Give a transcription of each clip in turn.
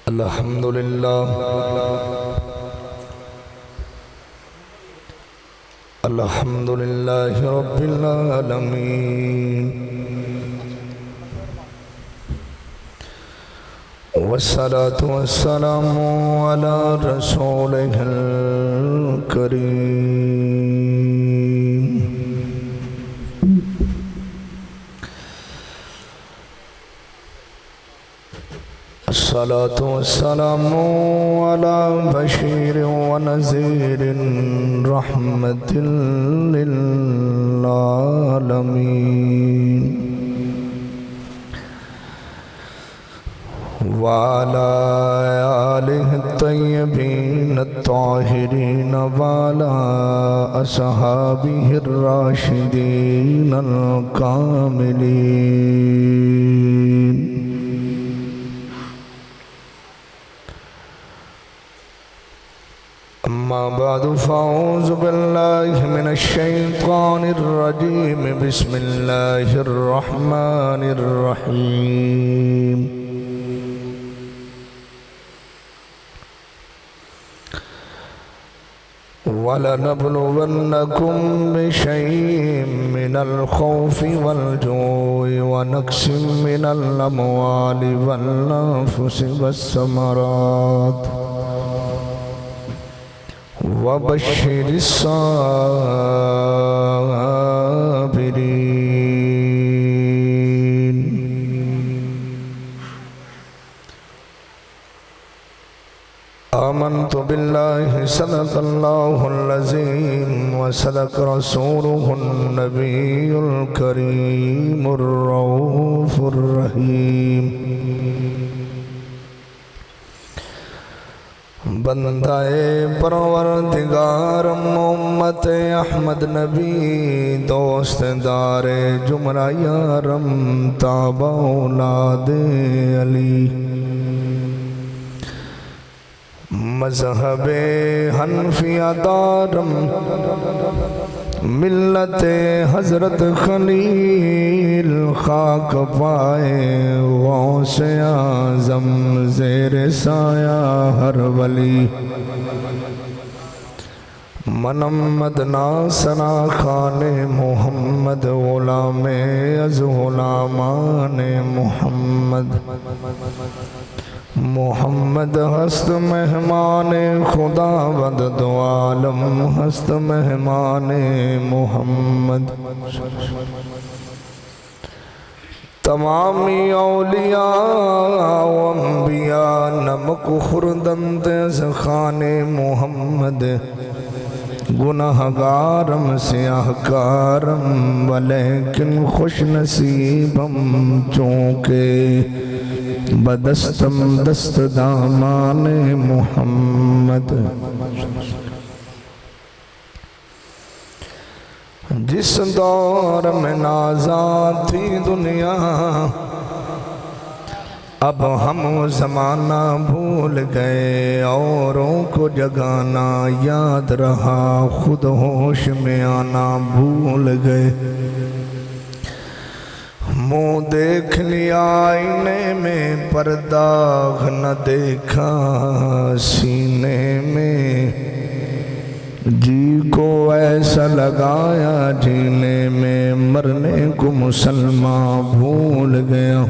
الحمد لله الحمد لله رب العالمين والصلاة والسلام على رسوله الكريم الصلاة والسلام على بشير ونذير رحمة للعالمين وعلى آله الطيبين الطاهرين وعلى أصحابه الراشدين الكاملين أما بعد فأعوذ بالله من الشيطان الرجيم بسم الله الرحمن الرحيم وَلَنَبْلُوَنَّكُمْ بِشَيْءٍ مِّنَ الْخَوْفِ وَالْجُوعِ وَنَقْصٍ مِّنَ الْأَمْوَالِ وَالْأَنفُسِ وَالثَّمَرَاتِ وَبَشِّرِ الصَّابِرِينَ آمنت بالله صدق الله العظيم وصدق رسوله النبي الكريم الرؤوف الرحيم بندہ پروردگار امت احمد نبی دوست دار جمرہ یارم تابع اولاد علی مذہب حنفیہ دارم ملت حضرت خلیل خاک پائے غوث اعظم زیر سایہ ہر ولی منمد ناسنا خان محمد غلام از غلامان محمد محمد ہست مہمان خدا بد دو عالم ہست مہمان محمد تمامی اولیاء و انبیاء نمک خوردند از خان محمد گناہگارم سیاہکارم ولیکن خوش نصیبم چونکہ بدستم دست دامان محمد جس دور میں نازات تھی دنیا اب ہم زمانہ بھول گئے اوروں کو جگانا یاد رہا خود ہوش میں آنا بھول گئے منہ دیکھ لیا آئینے میں پرداغ نہ دیکھا سینے میں جی کو ایسا لگایا جینے میں مرنے کو مسلمان بھول گیا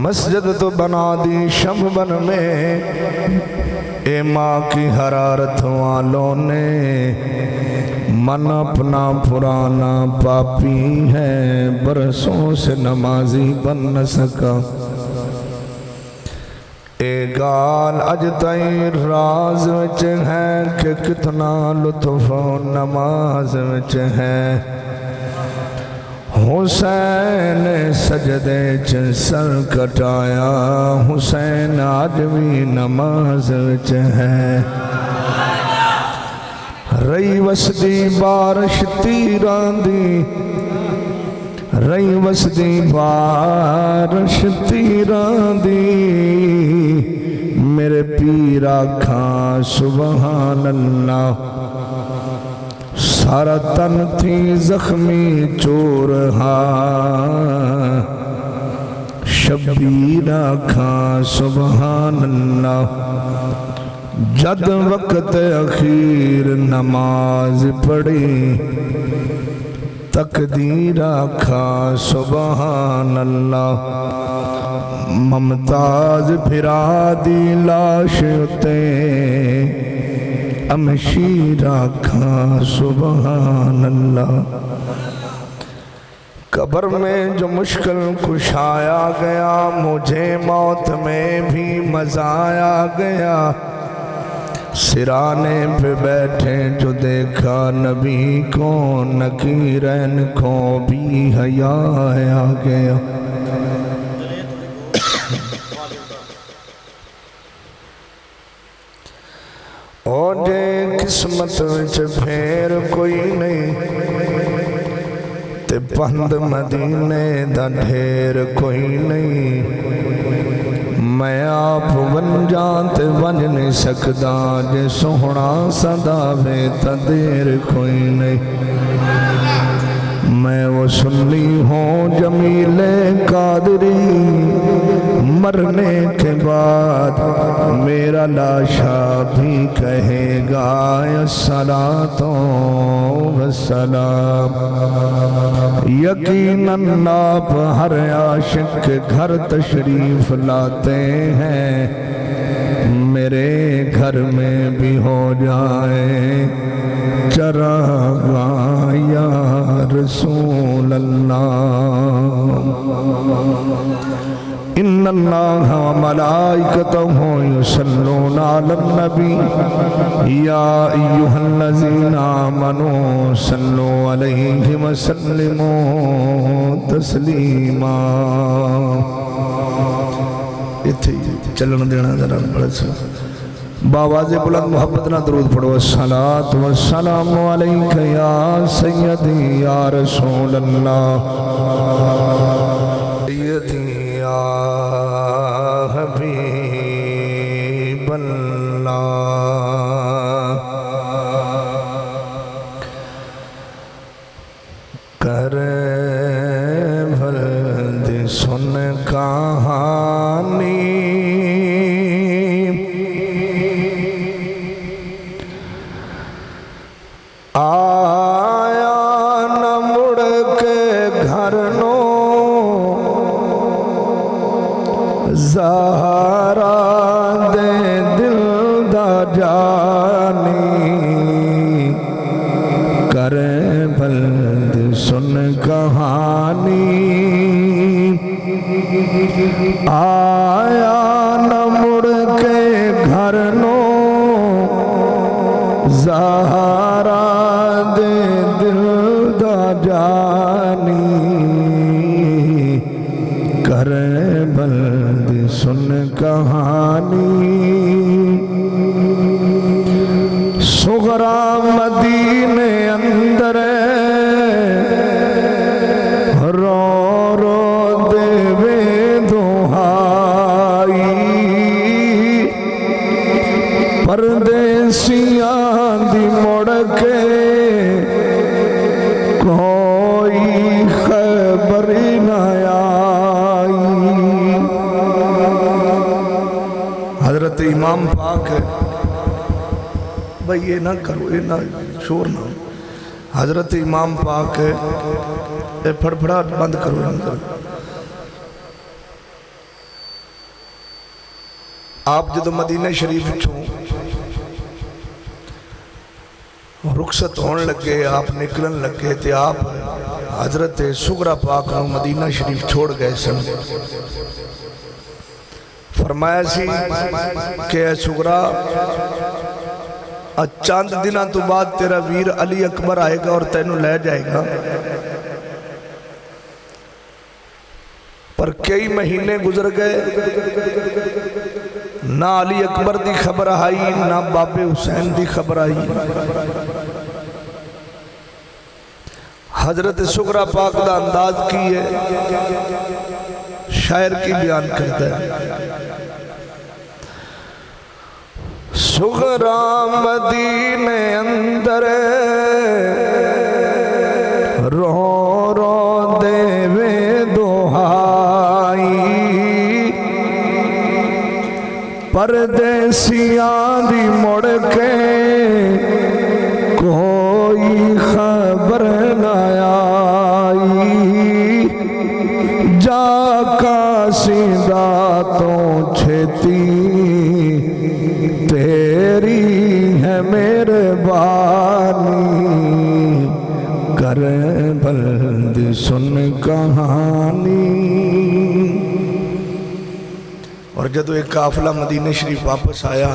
مسجد تو بنا دی شمبن میں اے ماں کی حرارت والوں نے من اپنا پرانا پاپی ہے برسوں سے نمازی بن نہ سکا اے گال اج تائیں راز وچ ہے کہ کتنا لطف و نماز وچ ہے حسین سجدے چ سر کٹایا حسین آج بھی نماز وچ ہے رئی وسدی بارش تیران دی رئی وسدی بارش تیران دی میرے پیرا کھاں سبحان اللہ سارا تن تھی زخمی چور ہاں شبیر آکھاں سبحان اللہ جد وقت اخیر نماز پڑھی تقدیر آکھاں سبحان اللہ ممتاز پھرا دی لاش اتے امشیر آکھاں سبحان اللہ قبر میں جو مشکل کشایا گیا مجھے موت میں بھی مزہ آیا گیا سرانے پہ بیٹھے جو دیکھا نبی کو نکیرین کو بھی حیا آ گیا او جے قسمت وچ پھیر کوئی نہیں تے پہند مدینے دا ڈھیر کوئی نہیں میں آپ ون جان تے ون نہیں سکدا جے سوہنا صدا میں تا دیر کوئی نہیں میں وہ سنی ہوں جمیل قادری مرنے کے بعد میرا لاشا بھی کہے گا الصلاۃ والسلام یقیناً آپ ہر عاشق کے گھر تشریف لاتے ہیں میرے گھر میں بھی ہو جائے چراغاں یا رسول اللہ ان اللہ و ملائکتہ یصلون علی النبی یا ایہا الذین آمنوا صلوا علیہ وسلموا تسلیما چلن دینا ذرا بڑا سا باواز بلند محبت نہ درود پڑھو الصلاة والسلام علیکہ یا سیدی یا رسول اللہ سیدی یا حبیب اللہ کرے بھلد سن کہانی آیا نہ مڑ کے گھر نو زہرا دے دل دا جانی کرے بلد سن کہانی آیا نہ مڑ کے گھر نو زہرا دے دل دا جانی کرے بلد سن کہانی صغرا مدینے اندر رو رو دے دہائی پردیسیاں دی مڑ کے کوئی خبر نہ آئی حضرت امام پاک ہے بھئی یہ نہ کرو یہ نہ شور نہ حضرت امام پاک ہے اے پھڑ پھڑا بند کرو یہ نہ کرو آپ جدو مدینہ شریف چھو رخصت ہون لگے آپ نکلن لگے تھے آپ حضرت سغرا پاک نو مدینہ شریف چھوڑ گئے سن فرمایا سی کہ اے سغرا چاند دنہ تو بعد تیرا ویر علی اکبر آئے گا اور تینوں لے جائے گا پر کئی مہینے گزر گئے نہ علی اکبر دی خبر آئی نہ باب حسین دی خبر آئی حضرت سغرا پاک دا انداز کی ہے شاعر کی بیان کرتا ہے سغرا مدینے اندر رو رو دے وے دہائی پردیسیاں دی مڑ کے کوئی خبر نہ آئی جا کاسیدہ تو چھتی تیری ہے مہربانی کر بلد سن کہانی۔ اور جدو ایک قافلہ مدینہ شریف واپس آیا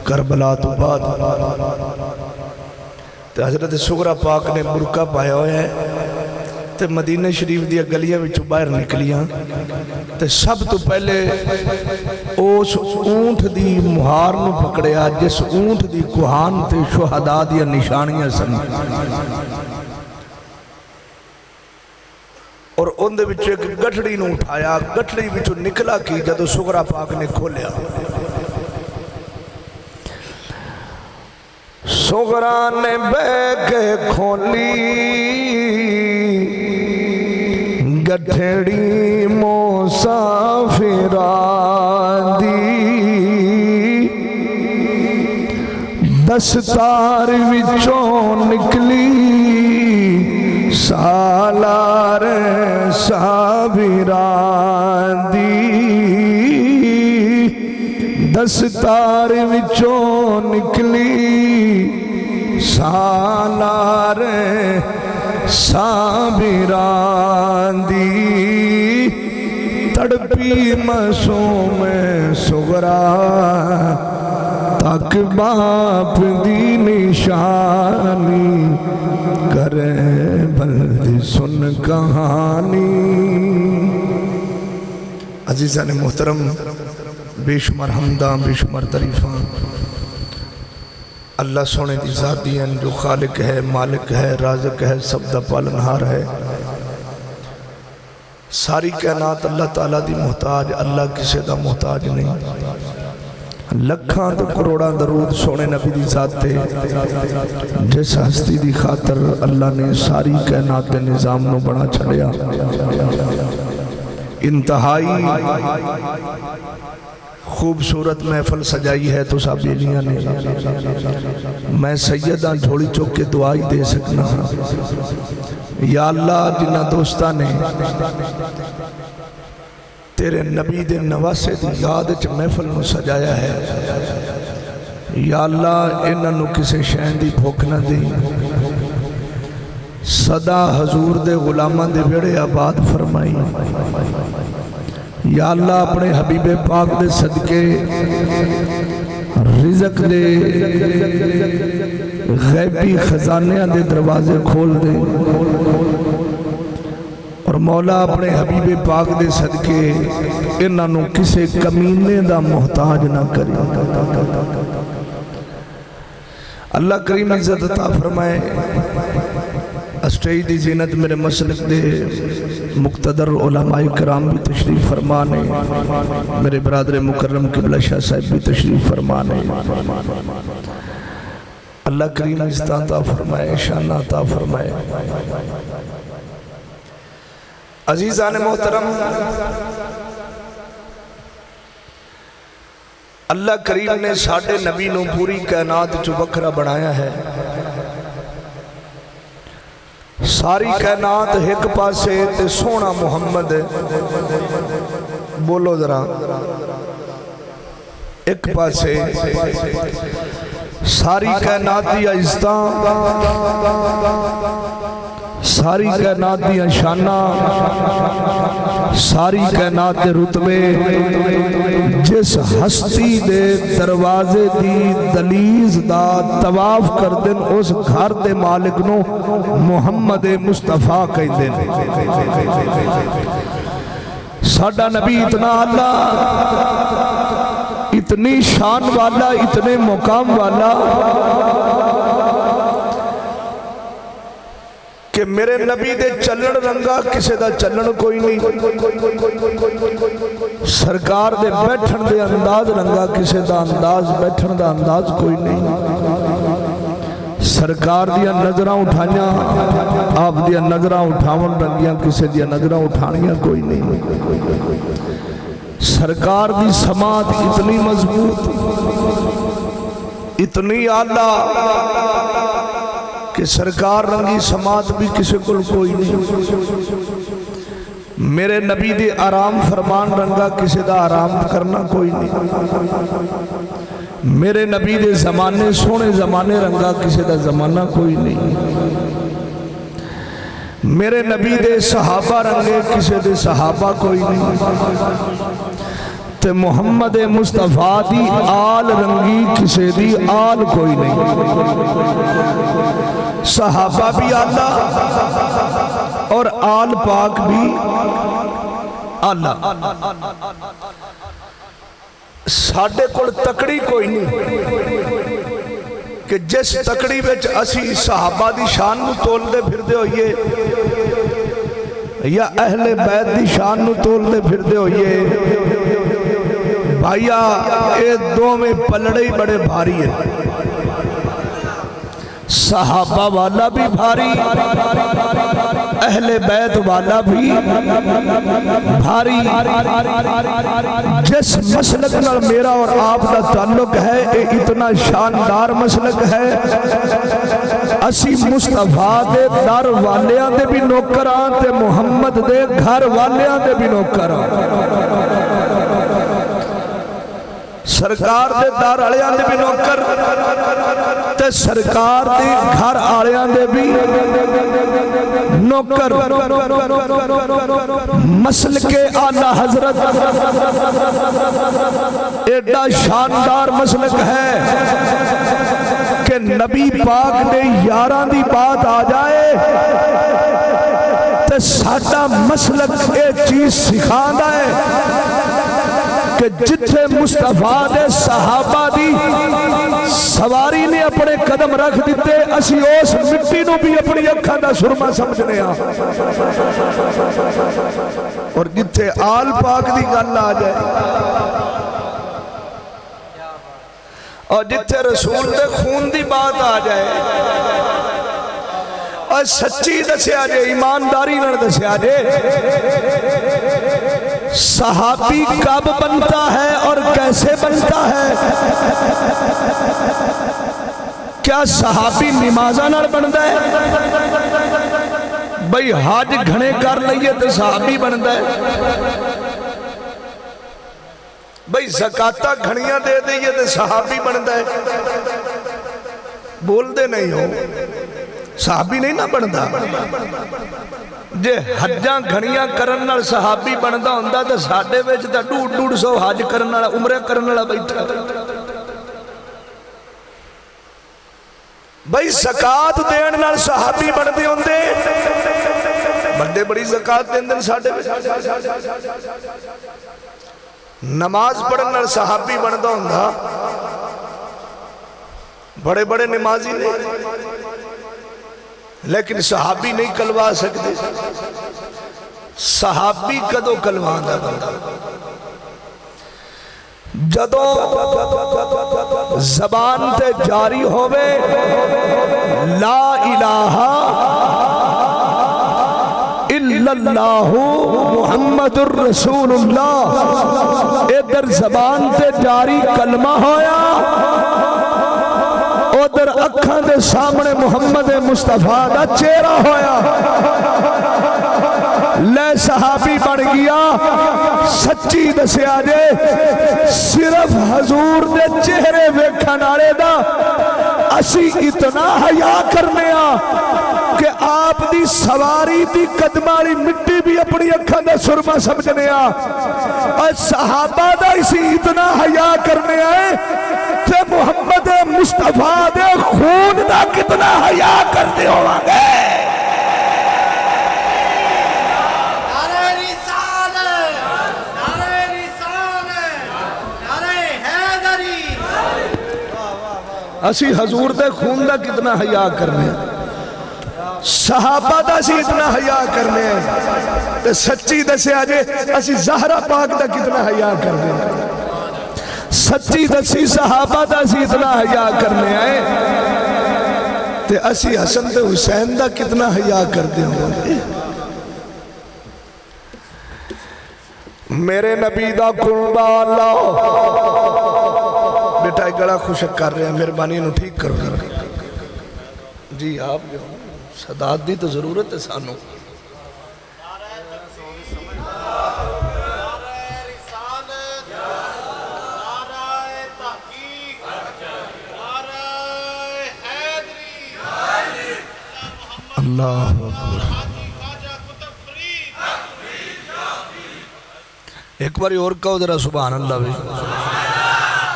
کربلا تو بعد تو حضرت سغرا پاک نے برقع پایا ہویا ہے تو مدینہ شریف دیا گلیاں وچوں باہر نکلیاں تو سب تو پہلے اس اونٹ دی مہار نو پکڑیا جس اونٹ دی کوہان تے شہداء دیا نشانیاں سن، اور ان دے وچوں ایک گٹھڑی نو اٹھایا، گٹھڑی وچوں نکلا کی جدو سغرا پاک نے کھولیا، سغرا نے بے کے کھولی گٹھڑی مسافران دی، دستار وچوں نکلی سالار صابران دی، دستار وچوں نکلی سالار صابران دی، تڑپی معصوم سغرا تک باپ دی نشانی کرے بلد سن کہانی۔ عزیزان محترم، بے شمار حمداں بے شمار تعریفاں اللہ سونے دی ذاتی ہیں جو خالق ہے، مالک ہے، رازق ہے، سب دا پالنہار ہے۔ ساری کائنات اللہ تعالیٰ دی محتاج، اللہ کسے دا محتاج نہیں۔ لکھاں تو کروڑاں درود سونے نبی دی ذات تے، جس ہستی دی خاطر اللہ نے ساری کائنات دے نظام نو بڑا چھڑیا، انتہائی خوبصورت محفل سجائی ہے تو سابینیاں نے، میں سیدہ جھوڑی چوک کے دعائی دے سکنا، یا اللہ جنہ دوستہ نے تیرے نبی دے نواسے دی یاد چ محفل نو سجایا ہے، یا اللہ انہاں نو کسے شین دی بھوک نہ دی، صدا حضور دے غلاماں دے بیڑے آباد فرمائی، یا اللہ اپنے حبیب پاک دے صدقے رزق دے غیبی خزانیاں دے دروازے کھول دے، اور مولا اپنے حبیب پاک دے صدقے انہاں نو کسے کمینے دا محتاج نہ کری۔ اللہ کریم عزت عطا فرمائے۔ اسٹیج دی زینت میرے مسلک دے مقتدر علماء کرام بھی تشریف فرمانے، میرے برادر مکرم قبلہ شاہ صاحب بھی تشریف فرمانے۔ اللہ کریم عزت عطا فرمائے، شان عطا فرمائے۔ عزیزان محترم، اللہ کریم نے ساڑھے نبی نو پوری کائنات جو بکرہ بنایا ہے، ساری کائنات ایک پاسے تے سونا محمد بولو ذرا ایک پاسے، ساری کائنات دیا عزتاں، ساری کائنات دیا شانہ، ساری کائنات دے رتبے، جس ہستی دے دروازے دی دلیز دا طواف کر دن اس گھر دے مالک نو محمد مصطفیٰ کہیں دن۔ ساڑھا نبی اتنا اللہ، اتنی شان والا، اتنے مقام والا کہ میرے نبی دے چلن رنگا کسے دا چلن کوئی نہیں، سرکار دے بیٹھن دے انداز رنگا کسے دا انداز بیٹھن دا انداز کوئی نہیں، سرکار دیا نظرہ اٹھانیاں آپ دیا نظرہ اٹھاون رنگیاں کسے دیا نظرہ اٹھانیاں کوئی نہیں۔ سرکار دی سماعت اتنی مضبوط، اتنی اعلیٰ کہ سرکار رنگی سماعت بھی کسی کو کوئی نہیں۔ میرے نبی دے آرام فرمان رنگا کسی دا آرام کرنا کوئی نہیں۔ میرے نبی دے زمانے سونے زمانے رنگا کسی دا زمانہ کوئی نہیں۔ میرے نبی دے صحابہ رنگے کسی دے صحابہ کوئی نہیں۔ تے محمد مصطفیٰ دی آل رنگی کسی دی آل کوئی نہیں۔ صحابہ بھی آلہ اور آل پاک بھی آلہ۔ ساڑھے کل تکڑی کوئی نہیں کہ جس تکڑی بچ اسی صحابہ دی شان نو تول دے پھر دے ہوئیے یا اہل بیت دی شان نو تول دے پھر دے ہوئیے۔ بھائیا اے دو میں پلڑے ہی بڑے بھاری ہیں۔ صحابہ والا بھی بھاری، اہل بیت والا بھی بھاری۔ جس مسلک نال میرا اور آپ دا تعلق ہے اے اتنا شاندار مسلک ہے، اسی مصطفیٰ دے در والیاں دے بھی نوکران تے محمد دے گھر والیاں دے بھی نوکران۔ سرکار دے دار آلیاں دے بھی نوکر تے سرکار دے گھر آلیاں دے بھی نوکر۔ مسلک اعلیٰ حضرت ایڈا شاندار مسلک ہے کہ نبی پاک نے یاراں دی بات آ جائے تے ساڈا مسلک ایک چیز سکھاندا ہے کہ جتھے مصطفیٰ دے صحابہ دی سواری نے اپنے قدم رکھ دیتے اسی اس مٹی نو بھی اپنی اکھاں دا سرما سمجھنے ہاں۔ اور جتھے آل پاک دی گل آ جائے اور جتھے رسول دے خون دی بات آ جائے اور سچی دسیا جے ایمانداری نہ دسیا جے صحابی کب بنتا ہے اور کیسے بنتا ہے؟ کیا صحابی نمازہ نہ بنتا ہے؟ بھئی حج گھنے کر لئیے تو صحابی بنتا ہے۔ بھئی زکاتہ گھنیاں دے دئیے تو صحابی بنتا ہے۔ بول دے نہیں ہو صحابی نہیں نہ بنتا۔ جے حجاں گھنیاں کرن نال صحابی بندا ہوندا تے ساڈے وچ تے 150 حج کرن والا عمرہ کرن والا بیٹھا۔ بھئی زکات دین نال صحابی بندے ہوندے، بندے بڑی زکات دیندے ساڈے وچ۔ نماز پڑھن نال صحابی بندا ہوندا، بڑے بڑے نمازی نے لیکن صحابی نہیں کلوا سکتے۔ صحابی کدو کلوان دا بندہ جدو زبان تے جاری ہوئے لا الہ الا اللہ محمد الرسول اللہ، ادھر زبان تے جاری کلمہ ہویا، ادھر اکھاں دے سامنے محمد مصطفیٰ دا چہرہ ہویا، لے صحابی بن گیا۔ سچی دسیا جے صرف حضور دے چہرے ویکھن والے دا اسی اتنا حیا کرنے ہاں کہ آپ دی سواری دی قدمالی مٹی بھی اپنی اکھاں دا سرما سمجھنے ہاں، اور صحابہ دا اسی اتنا حیا کرنے آئے کہ محمد مصطفیٰ دے خون دا کتنا حیا کرتے ہوں گے۔ اسی حضور دے خون دا کتنا حیا کرنے ہیں، صحابہ دا اسی اتنا حیا کرنے ہیں، تے سچی دسے آجے اسی زہرہ پاک دا کتنا حیا کرنے ہیں، سچی دسی صحابہ دا اسی اتنا حیا کرنے آئے تے اسی حسن تے حسین دا کتنا حیا کرتے ہوں گے۔ میرے نبی دا قربان بیٹا ایک گڑا خوشک کر رہے ہیں مہربانی انہوں ٹھیک کرو ذرا جی آپ جو صدات دی تو ضرورت ہے سانو اللہ اکبر ایک باری اور کہو ذرا سبحان اللہ بھی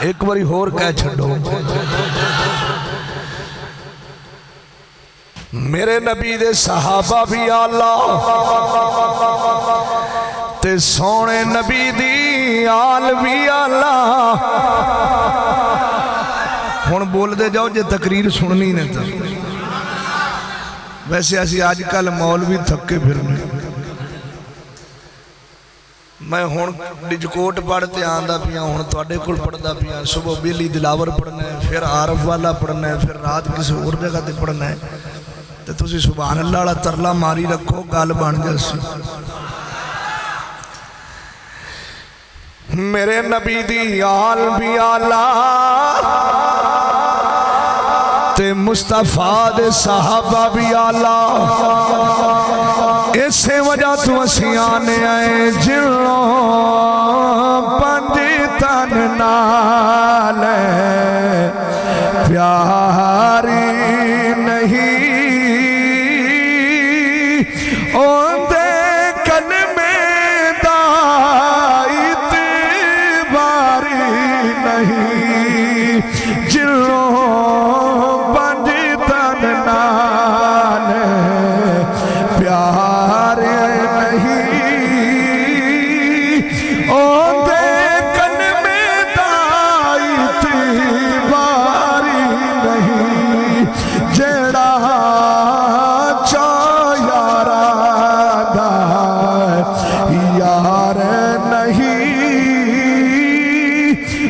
ایک باری اور کہہ چھڑو میرے نبی دے صحابہ بھی آلہ تے سونے نبی دی آل بھی آلہ ہون بول دے جاؤ جے تقریر سننی نہیں تھا ویسے ایسی آج کل مولوی تھکے پھرنے میں ہون ڈجکوٹ پڑھتے آندہ پیا ہون توڑے کل پڑھتا پیا صبح بیلی دلاور پڑھنا ہے پھر عارف والا پڑھنا ہے پھر رات کسی اور جگہ تے پڑھنا ہے تو تسی سبحان اللہ علیہ ترلا ماری رکھو گال بان جیسی میرے نبی دی آل بھی آلہ تے مصطفیٰ دے صحابہ بھی آلہ اسے وجہ تو اسی آنے آئے جلوں پنجی تن نالے پیاری نہیں اون دے کلمے دا اعتباری نہیں جلوں پنجی تن نالے پیار نہیں اون دے کلمے دا اعتباری نہیں جیڑا چاہ یارا دا یار نہیں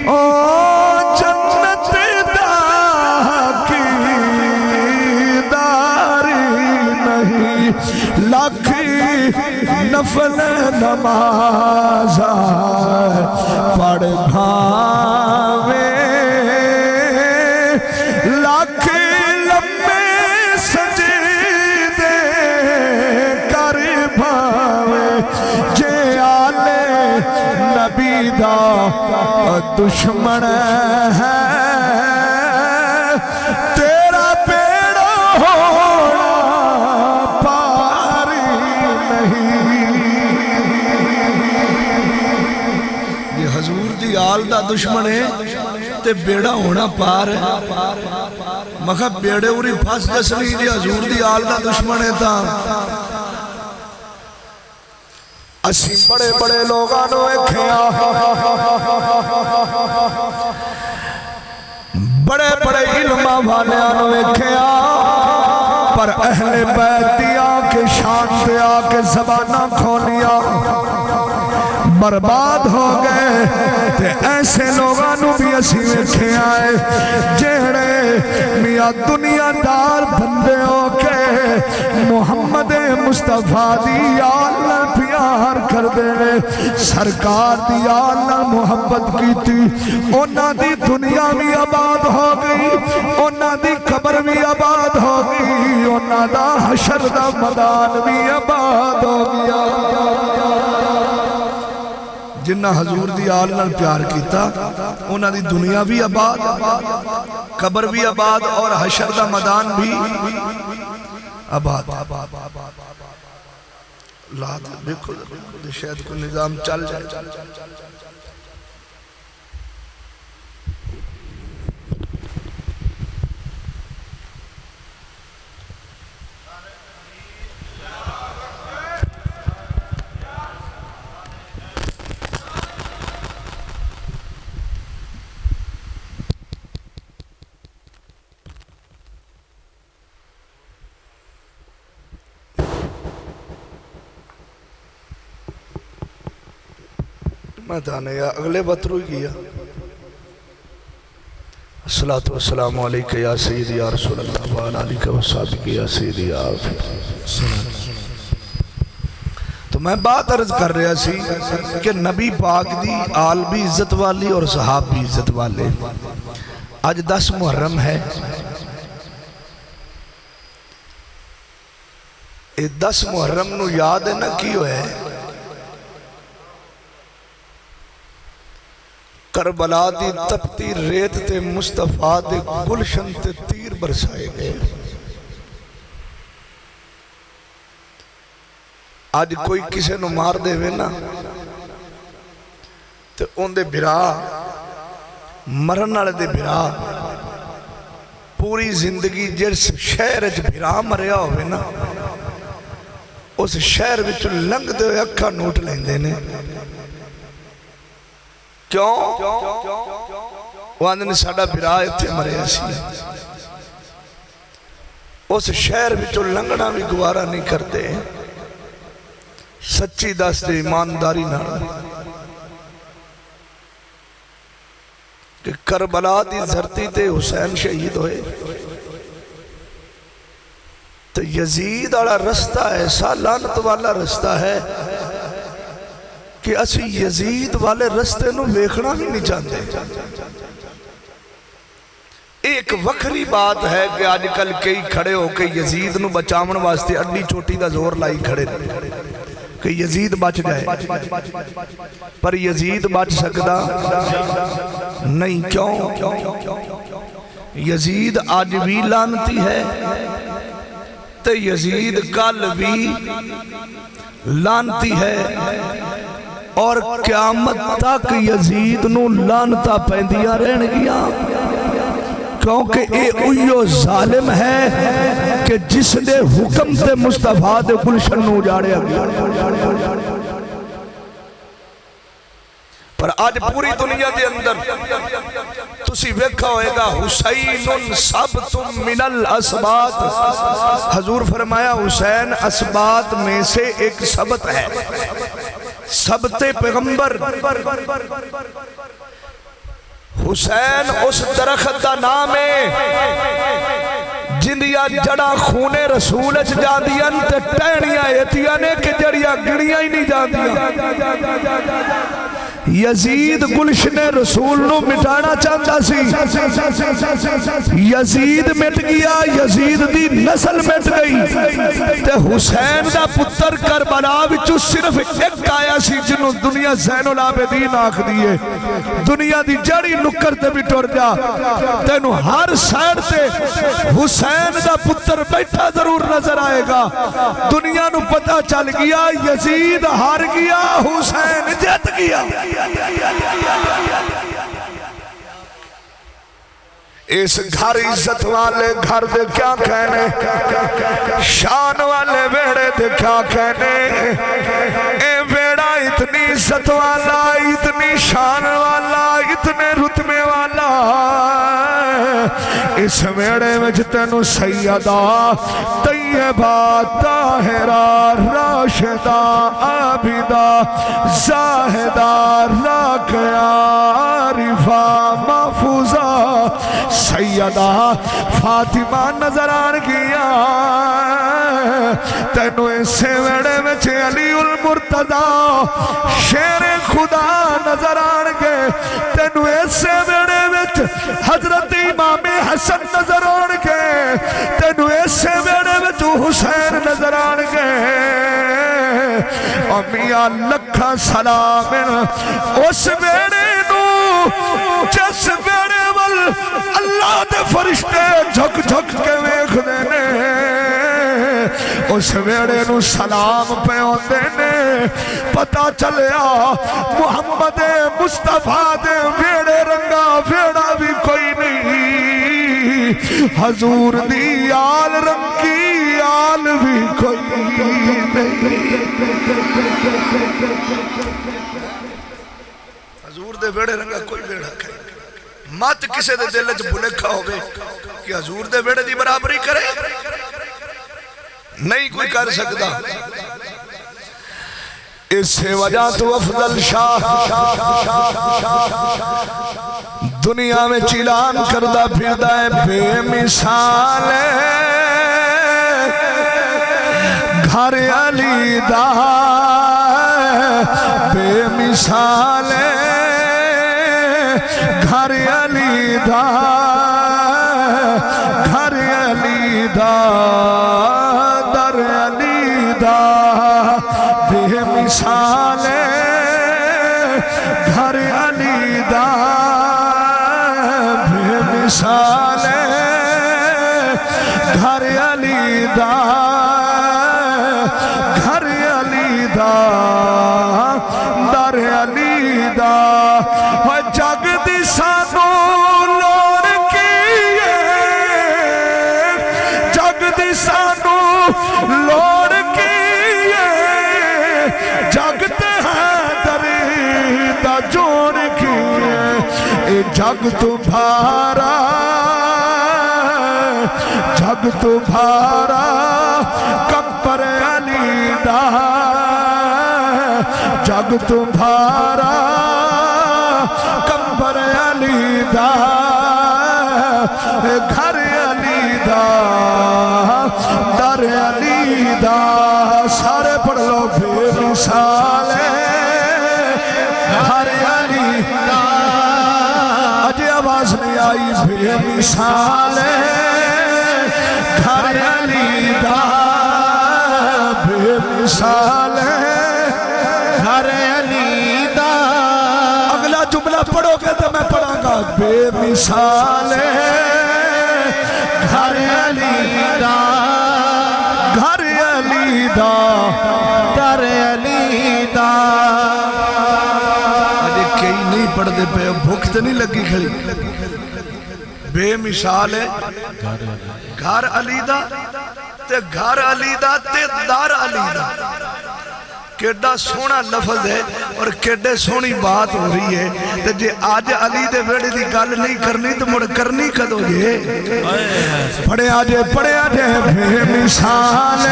او جنت دا کی داری نہیں لاکھی نفل نماز پڑھ بھاوے لاکھ لمبے سجدے کر بھاوے جے آلے نبی دا دشمن ہے تیرا پیڑا ہونا پاری نہیں یہ حضور دی آل دا دشمن ہے تے بیڑا ہونا پار ہے مکھا بیڑے اوری پھاس جسلی جی حضور دی آل دا دشمن ہے تا اسی بڑے بڑے لوگانو ایکھیا بڑے بڑے علمہ والیانو ایکھیا پر اہل بیت دیا کے شان دیا کے زبانہ کھولیا برباد ہو گئے تے ایسے لوگانو بھی اسی ویکھے آئے جیڑے میاں دنیا دار بندے ہو کے محمد مصطفیٰ دی آل پیار کر دے سرکار دی آل محبت کی تھی اونا دی دنیا بھی آباد ہو گئی اونا دی قبر بھی آباد ہو گئی اونا دا حشر دا میدان بھی آباد ہو گیا جنہ حضور دی آل نال پیار کیتا انہاں دی دنیا بھی آباد قبر بھی آباد اور حشر دا میدان بھی آباد اللہ دیکھو شاید کو نظام چل جائے میں تانے یا اگلے بطرو کیا الصلاة والسلام علیکہ یا سیدی یا رسول اللہ وعلا علیکہ وصحابہ یا سیدی یا آفی تو میں بات عرض کر رہا سی کہ نبی پاک دی آل بھی عزت والی اور صحاب بھی عزت والے. آج 10 محرم ہے. اے 10 محرم نو یاد ہے نا کی ہوئے کربلا دی تپتی ریت تے مصطفیٰ دے گلشن تے تیر برسائے گئے. آج کوئی کسے نو مار دے وے نا تے ان دے بھرا مرن والے دے بھرا پوری زندگی جس شہر وچ بھرا مریا ہوئے نا اس شہر وچ لنگ دے ہوئے اکھا نوٹ لیندے نے. کیوں؟ وہ آندھے نے ساڑا بھرا اتھے مریا سی. اس شہر وچ لنگنا بھی گوارا نہیں کرتے. سچی دس دے ایمانداری نہ کہ کربلا دی دھرتی تے حسین شہید ہوئے تو یزید والا رستہ ایسا لعنت والا رستہ ہے کہ اسی یزید والے رستے نو ویکھنا بھی نہیں چاہتے. ایک وکھری بات ہے کہ آج کل کئی کھڑے ہو کہ یزید نو بچامن واسطے اڈی چوٹی دا زور لائی کھڑے کہ یزید بچ گئے, پر یزید بچ سکتا نہیں. کیوں؟ یزید آج بھی لعنتی ہے تو یزید کل بھی لعنتی ہے اور قیامت تک یزید نو لعنتا پہندیاں رہن گیا, کیونکہ اے اویو ظالم ہے کہ جس نے حکم تے مصطفیٰ دے گلشن نو جاڑے گیا. پر آج پوری دنیا دے اندر تسی ویکھا ہوئے گا حسین سبت من الاسبات. حضور فرمایا حسین اسبات میں سے ایک سبت ہے, سبت پیغمبر. حسین اس درخت دا نام ہے جندیا جڑا خون رسول اچ جاندیاں تے ٹہنیاں ایتیاں نے کہ جڑیاں گڑیاں ہی نہیں جاندیاں. یزید گلشن رسول نو مٹانا چاہتا سی, یزید مٹ گیا, یزید دی نسل مٹ گئی تے حسین دا پتر کربلا وچوں صرف ایک آیا سی جنہوں دنیا زین العابدین آکھ دیئے. دنیا دی جڑی نکر تے بھی ٹور جا تینو ہر سائر تے حسین دا پتر بیٹھا ضرور نظر آئے گا. دنیا نو پتہ چل گیا یزید ہار گیا, حسین جت گیا. اس گھر عزت والے گھر دے کیا کہنے, شان والے بیڑے دے کیا کہنے. اے بیڑا اتنی عزت والا, اتنی شان والا, اتنے رتبے والا, اس بیڑے میں جتنو سیدہ طیبہ طاہرہ راشدہ عابدہ زاہدہ راکعہ عارفہ محفوظہ سیدہ فاطمہ نظر آن گیا. تینو اسے ویڑے میں علی المرتضی شیر خدا نظر آن گے. تینو اسے ویڑے میں حضرت امام حسن نظر آن گے. تینو اسے ویڑے میں حسین نظر آن گے. اور میاں لکھا سلام اس ویڑے نو جس ویڑے وال اللہ دے فرشتے جھک جھک کے ویکھ دینے, اس ویڑے نو سلام پہ ہوندے نے. پتہ چلیا محمد مصطفیٰ دے ویڑے رنگا ویڑا بھی کوئی نہیں, حضور دی آل رنگی آل بھی کوئی نہیں. حضور دے ویڑے رنگا کوئی ویڑا کہیں مات کسے دے دل چ بھلکھا ہوئے کہ حضور دے ویڑے دی برابری کرے, نہیں کوئی کر سکتا. اس سے وجہ تو افضل شاہ دنیا میں چیلان کردہ پھردہ بے مثال گھر علی دا بے مثال گھر علی دا گھر علی دا در علی دا بے مثال گھر علی دا بے مثال گھر علی دا گھر علی دا در علی دا جگ دی سانو لوڑ کی جگ دی سانو لوڑ کی جگ تے ہے دری دا جوڑ کی اے جگ تمہارا جگ تمہارا کمپر علی دا جگ تمہارا کمپر علی دا گھر علی دا در علی دا سارے پڑھ لو بے مثال گھر علی دا اجے آواز نہیں آئی بے مثال گھر علی دا بے مثال گھر علی دا اگلا جملہ پڑھو گے تو میں پڑھاں گا بے مثال گھر علی دا گھر علی دا در علی دا اجے کئی نہیں پڑھ دے پہ بھوک تو نہیں لگی کھڑی بے مثال گھر علی دا تے گھر علی دا تے دار علی دا کیڈا سونا لفظ ہے اور کیڈے سونی بات ہو رہی ہے تے جے آج علی دے ویڑے دی گل نہیں کرنی تو مڑ کرنی کدو جے پڑھے آجے بے مثال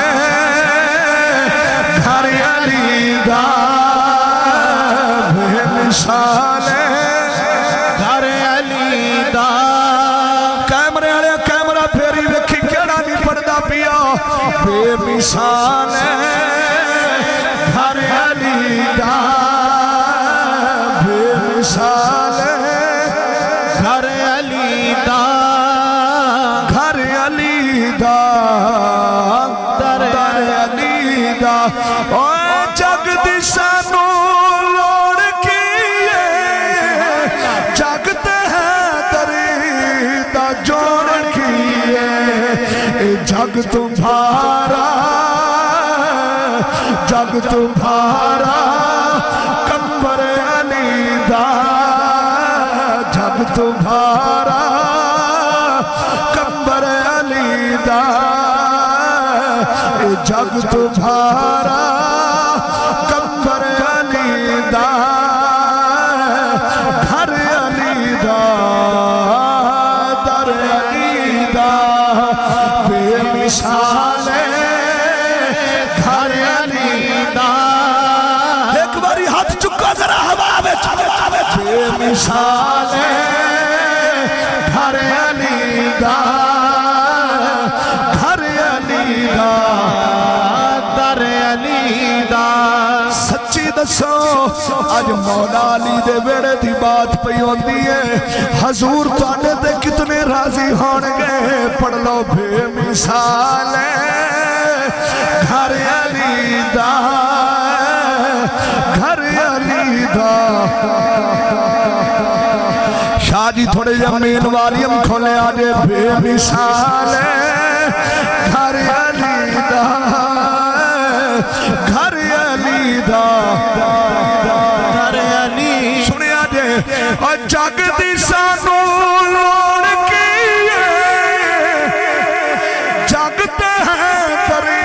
گھر علی دا بے مثال گھر علی دا کیمرے آلے کیمرہ پھیری رکھی کیڑا نہیں پڑھدا پیا بے مثال گھر علی دا بے مثال گھر علی دا گھر علی دا در علی دا اوہ جگ دی سانو لوڑ کیے جگتے ہیں دری دا جوڑ کیے جگ تمہارا جگ تمہارا کمبر علی دا جگ تمہارا کمبر علی دا جگ تمہارا کمبر علی دا گھر علی دا در علی دا بے مثال گھر علی دا ایک باری ہاتھ چکا ذرا ہوا بے مثال گھر علی دا گھر علی دا در علی دا سچی دسو آج مولا علی دے ویڑے دی بات پئی ہوندی ہے حضور تواڈے تے کتنے راضی ہون گے پڑھ لو بے مثال گھر علی دا گھر علی دا شاہ جی تھوڑے جمین والیم کھولے آجے بے مثال گھر علی دا گھر علی دا گھر علی سنے آجے اور جگ دی سانو لوڑ کیے جگتے ہیں دری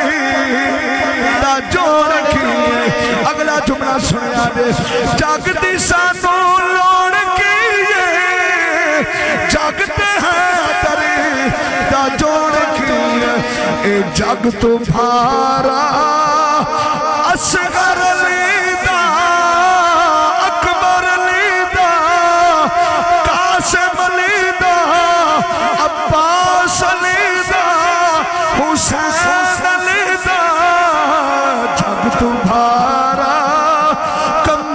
دا جوڑ کیے اگلا جملہ سنے آجے جگ دی سانو لوڑ کیے جگتے ہیں دری دا جوڑ کیے اے جگ تمہارا اصغر لیدہ اکبر لیدہ قاسم لیدہ عباس لیدہ حسین لیدہ جگ تمہارا کم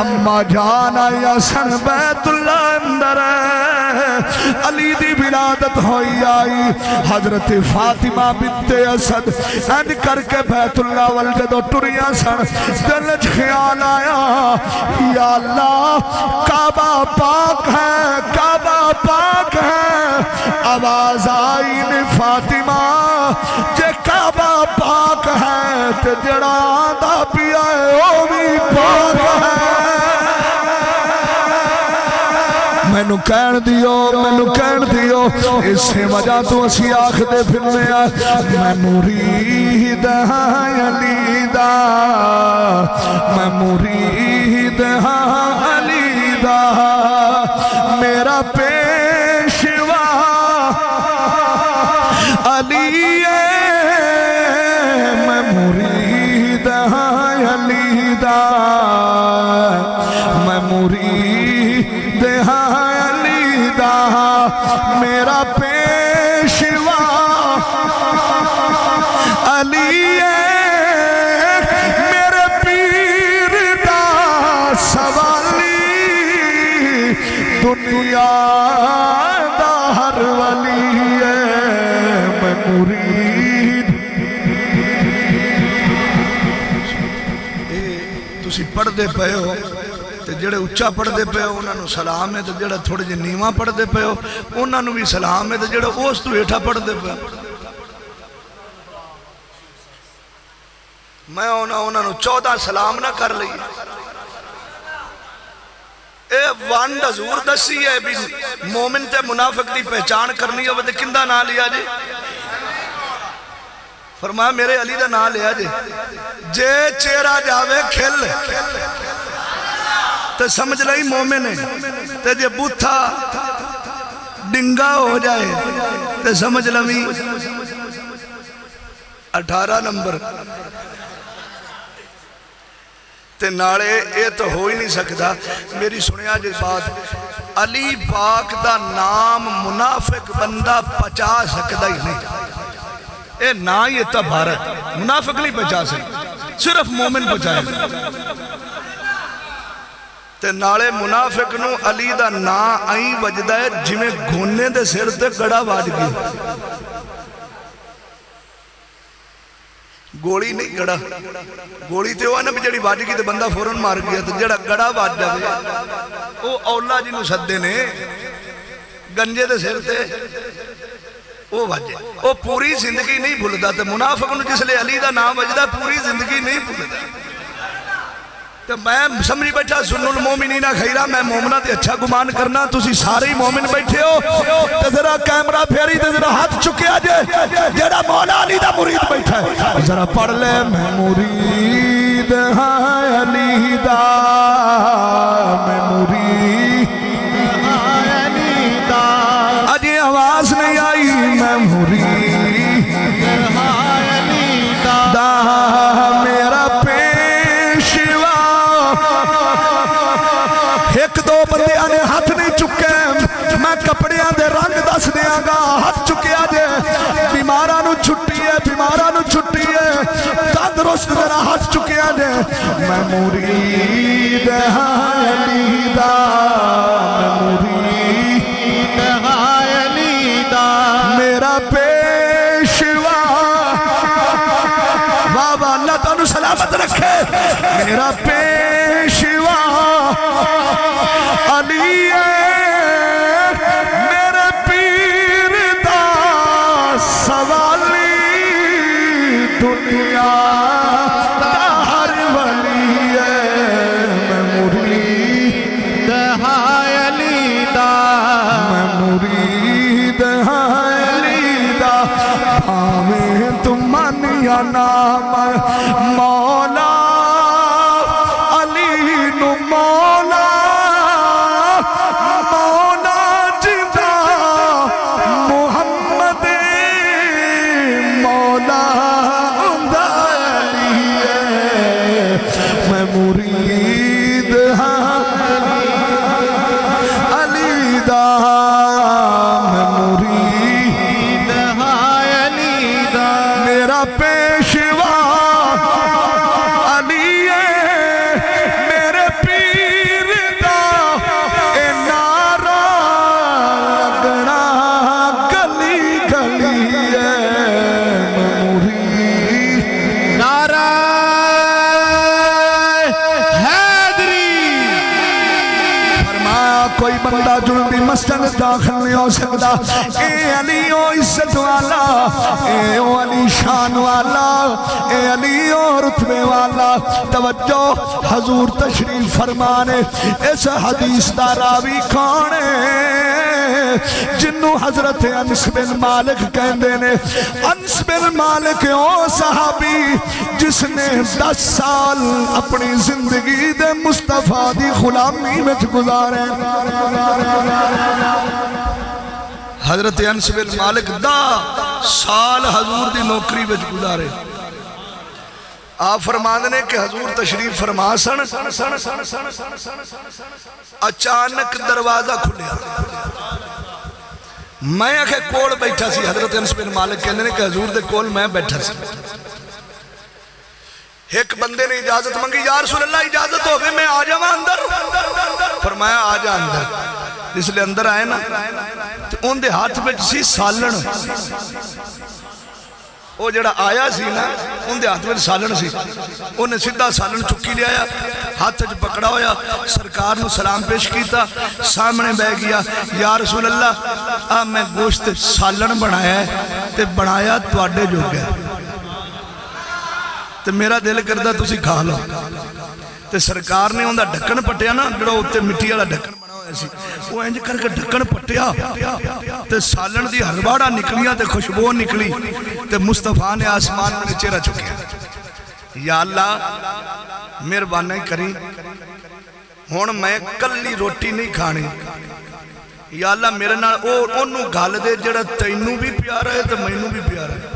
اما جان آیا سن بیت اللہ اندر علی دی ولادت ہوئی آئی حضرت فاطمہ بنت اسد اینڈ کر کے بیت اللہ والجدو ٹریاں سن دلچ خیال آیا یا اللہ کعبہ پاک ہے کعبہ پاک ہے آواز آئی نے فاطمہ جے کعبہ پاک ہے تے جڑا آدھا پیا ہے وہ بھی پاک ہے مینو کہن دیو اس سے وجہ تو اسی آخ دے پھرنے میں مرید ہاں علی دا میں مرید ہاں علی دا میرا پیشوا علی ہے میں مرید ہاں علی دا میں مرید ہاں علی دا میرا پیشوا علی ہے میرے پیر دا سوالی دنیا دا ہر ولی ہے میں مرید تسی پڑھ دے پہے ہو تے جڑے اچھا پڑھ دے پہے ہو انہاں نو سلام ہے تے جڑے تھوڑے جے نیواں پڑھ دے پہے ہو انہاں نو بھی سلام ہے تے جڑے اوس تو ہیٹھا پڑھ دے پہے میں انہاں نو 14 سلام نہ کر لئی اے وانڈ حضور دسی ہے بھی مومن تے منافق دی پہچان کرنی ہو تے کندہ نہ لیا جے فرمایا میرے علی دا نہ لیا جے چہرہ جاوے کھل تے سمجھ لئی مومن ہے تے جے بوتھا ڈنگا ہو جائے تے سمجھ لئی 18 نمبر تے ناڑے اے تو ہو ہی نہیں سکتا میری سنیا جس بات علی پاک دا نام منافق بندہ پچا سکتا ہی نہیں اے نا یہ تبارت منافق نہیں پچا سکتا صرف مومن پچائے تے نالے منافق نو علی دا نا آئیں وجدہ ہے جمیں گھونے دے سر تے گڑا واج گئی گوڑی نہیں گڑا گوڑی تے وہ ہے نا بھی جڑی واج گئی تے بندہ فوراں مار گیا تے جڑا گڑا واج جاوے او اولا جی نو سدے نے گنجے دے سر تے وہ واجے وہ پوری زندگی نہیں بھولدا تے منافق نو جس لئے علی دا نام وجدہ پوری زندگی نہیں بھولدا تو میں سمجھی بیٹھا سنو المومنین خیرہ میں مومنہ تے اچھا گمان کرنا تسی سارے ہی مومن بیٹھے ہو تے ذرا کیمرہ پھیری تے ذرا ہاتھ چکے آجے جیڑا مولا علی دا مرید بیٹھا ہے ذرا پڑھ لے میں مرید ہاں علی دا میں مرید ہاں علی دا اجے آواز نہیں آئی میں مرید ہاں علی دا میرا پیشوا ایک دو بندے آنے ہاتھ نہیں چکے میں کپڑے آنے رنگ دس دیا گا ہاتھ چکے آجے بیمارہ نو چھٹی ہے تندرست میرا ہاتھ چکے آجے میں مرید ہاں علی دا میں مرید ہاں علی دا میرا پیشوا بابا اللہ تعالیٰ سلامت رکھے میرا پیشوا علی میرے پیر دا سوالی دنیا دا ہر ولی ہے میں مرید ہاں علی دا میں مرید ہاں علی دا ہمیں تم مانیا نام مولا علی نو مولا مرید ہاں علی دا میں مرید ہاں علی دا میرا پیشوا کوئی بندہ جنوبی مسجد داخل نہیں ہو سکتا. اے علی او عزت والا، اے او علی شان والا، اے علی او رتبے والا. توجہ، حضور تشریف فرمانے. اس حدیث دا راوی کون ہے؟ جنہوں حضرت انس بن مالک کہندے نے. انس بن مالک او صحابی جس نے 10 سال اپنی زندگی دے مصطفیٰ دی غلامی میں گزارے. حضرت انس بن مالک 10 سال حضور دی نوکری میں گزارے. آپ فرماندے نے کہ حضور تشریف فرما سن، اچانک دروازہ کھلیا. میں آکھے کول بیٹھا سی. حضرت انس بن مالک کہنے نے کہ حضور دے کول میں بیٹھا سی. ایک بندے نے اجازت منگی، یا رسول اللہ اجازت ہو گئے میں آ جاواں اندر؟ فرمایا آ جا اندر. اس لئے اندر آئے نا تو ان دے ہاتھ میں سی سالن. وہ جڑا آیا سی نا ان دے ہاتھ میں سالن سی. انہیں سیدھا سالن چکی لے آیا، ہاتھ جو پکڑا ہویا، سرکار نے سلام پیش کیتا، سامنے بہ گیا. یا رسول اللہ میں گوشت سالن بنایا ہے تے بنایا تواڈے جو گیا تے میرا دل کردہ تسی کھا لو. تے سرکار نے ان دا ڈھکن پٹیا نا، جڑا ہوتے مٹی والا ڈھکن بنا ہویا سی، وہ انج کر کے ڈھکن پٹیا تے سالن دی ہرباڑا نکلیاں تے خوشبو نکلی تے مصطفیٰ نے آسمان میں چہرہ چکیا. یا اللہ مہربانی کری، ہن میں کلی روٹی نہیں کھانی. یا اللہ میرے نال اونوں گل دے جڑا تینوں بھی پیارا ہے تے مینوں بھی پیارا ہے.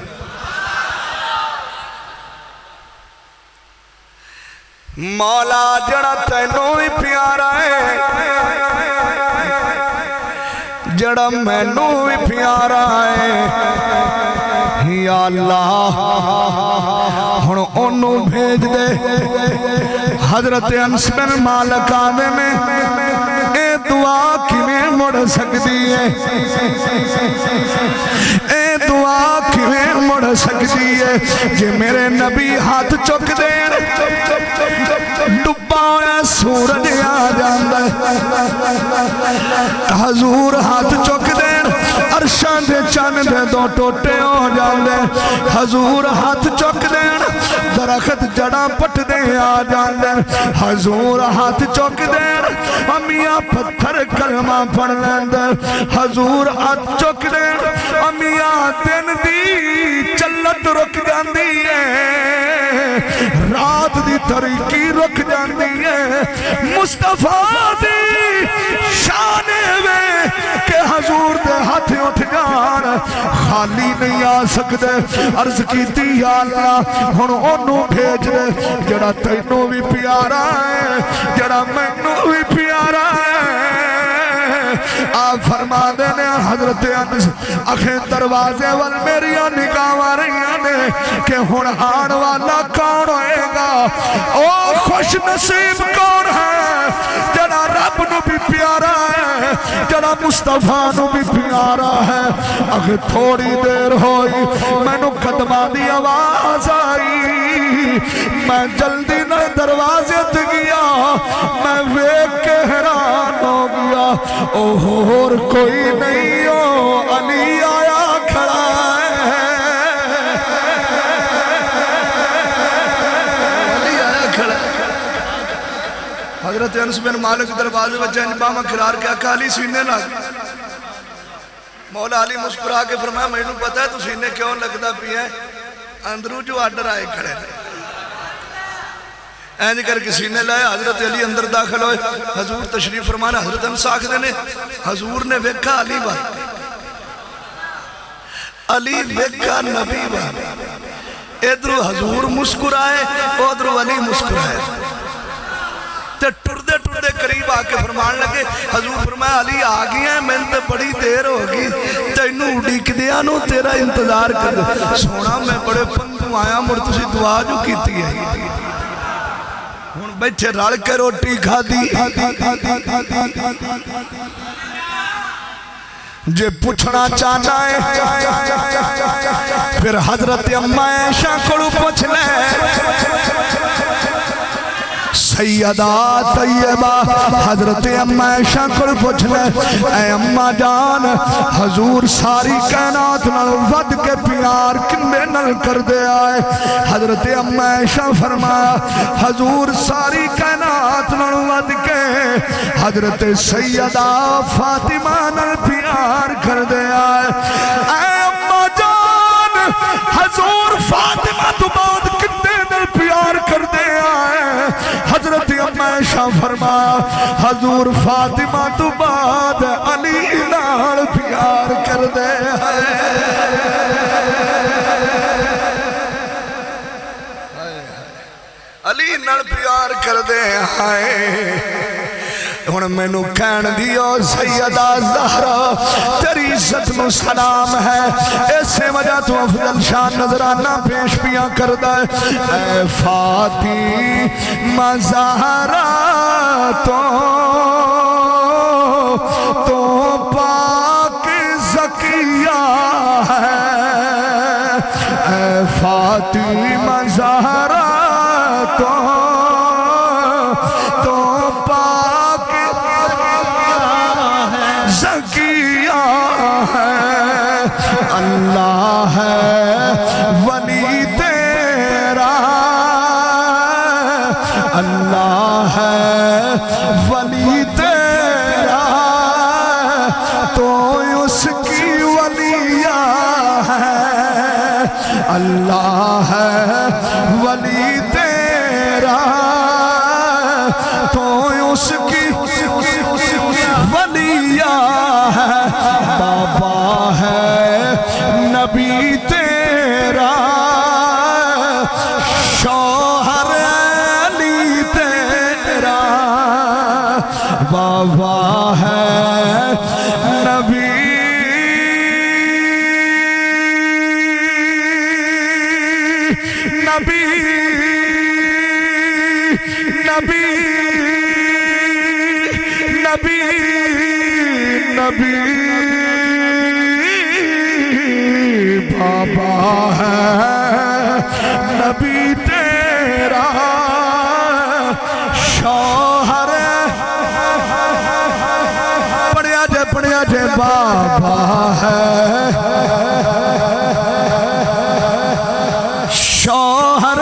مولا جڑا تینوں بھی پیارا ہے، جڑا مینوں بھی پیارا ہے. یا اللہ ہن اونوں بھیج دے. حضرت انس بن مالک آدھے میں اے دعا کیویں مڑ سکتی ہے؟ اے دعا کیویں مڑ سکتی ہے جے میرے نبی ہاتھ چک دین ڈبا ہویا سورج آ جاندا ہے. حضور ہاتھ چک دین عرشاں دے چن دے 2 ٹوٹے ہو جاندے. حضور ہاتھ چک دین درخت جڑاں پٹ دے آ جاندے. حضور ہاتھ چک دین امیاں پتھر کلمہ پڑھ لیندے. حضور ہاتھ چک دین امیاں دن دی چلت رک جاندی ہے، رات دی تاریکی رک جاندی ہے. مصطفیٰ دی شان میں کہ حضور دے ہاتھ اٹھ جان خالی نہیں آ سکتے. عرض کیتی یا اللہ ہن اونوں بھیج دے جڑا تینوں بھی پیارا ہے، جڑا مینوں بھی پیارا ہے. آپ فرما دینے حضرت انس اکھیں دروازے وال میریاں نگاہاں رہیاں نے کہ ہن آن والا کون ہوئے گا؟ او خوش نصیب کون ہے جڑا رب نو بھی پیارا ہے، جڑا مصطفیٰ نو بھی پیارا ہے. اگر تھوڑی دیر ہوئی مینوں قدماں دی آواز آئی، میں جلدی نہ دروازے تے گیا، میں ویکھ کے حیران ہو گیا. اور کوئی نہیں ہو علی آیا کھڑا ہے. علی آیا کھڑا ہے. حضرت انس بن مالک دروازے بچہ انبامہ قرار کے آقا علی سینے لگ. مولا علی مسکرا کے فرمایا مجھے پتا ہے تو سینے کیوں لگتا پی ہے؟ اندروں جو آڈر آئے کھڑے ہیں. اینج کر کے سینے لائے. حضرت علی اندر داخل ہوئے. حضور تشریف فرمانا. حضرت انس آکھ دینے حضور نے ویکھا علی بار، علی ویکھا نبی بار. ادھر حضور مسکرائے ادھر علی مسکرائے. تے ٹردے ٹردے قریب آ کے فرمان لگے. حضور فرمایا علی آ گئی ہیں، میں تے بڑی دیر ہوگی، تینوں اڈیک دیا نو تیرا انتظار کر دے. سونا میں بڑے پنگوں آیا مڑ تسی دعا جو کیتی ہے. ہن بیٹھے رل کے روٹی کھا دی. جے پوچھنا چاہنا ہے پھر حضرت اماں عائشہ کو پوچھ لے. سیدہ طیبہ حضرت اما عائشہ کو پوچھ لے اے اما جان حضور ساری کائنات نال ود کے پیار کنے نال کر دے آئے حضرت اما عائشہ فرمایا حضور ساری کائنات نال ود کے حضرت سیدہ فاطمہ نال پیار کر دے آئے اے اما جان حضور فاطمہ تو بعد کنے نال پیار کر دے آئے حضرت اما عائشہ فرمایا حضور فاطمہ تو بعد علی نال پیار کر دے علی نال پیار کر دے ہن مینوں کہن دیو سیدہ زہرا تیری عزت نو سلام ہے اسے وجہ تو افضل شان نظرانہ پیش پیاں کردا ہے اے فاطمہ زہرا تو پاک زکیہ ہے اے فاطمہ زہرا تو پاک زکیہ ہے اللہ ہے ولی تیرا اللہ ہے ولی تیرا تو اس کی ولیہ ہے اللہ ہے ولی تیرا تو اس کی ولیہ ہے بابا ہے نبی تیرا شوہر علی تیرا بابا ہے نبی نبی نبی نبی نبی بابا ہے نبی تیرا شوہر پڑھیا جے بابا ہے شوہر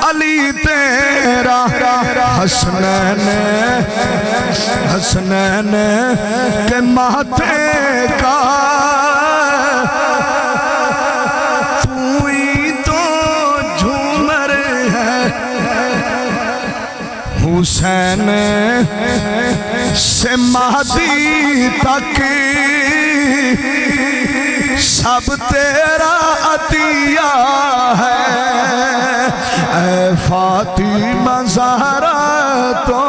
علی تیرا حسنین کے ماتھے کا تو ہی تو جھومر ہے حسین سے مہدی تک سب تیرا عطیہ ہے اے فاطمہ زہرا تو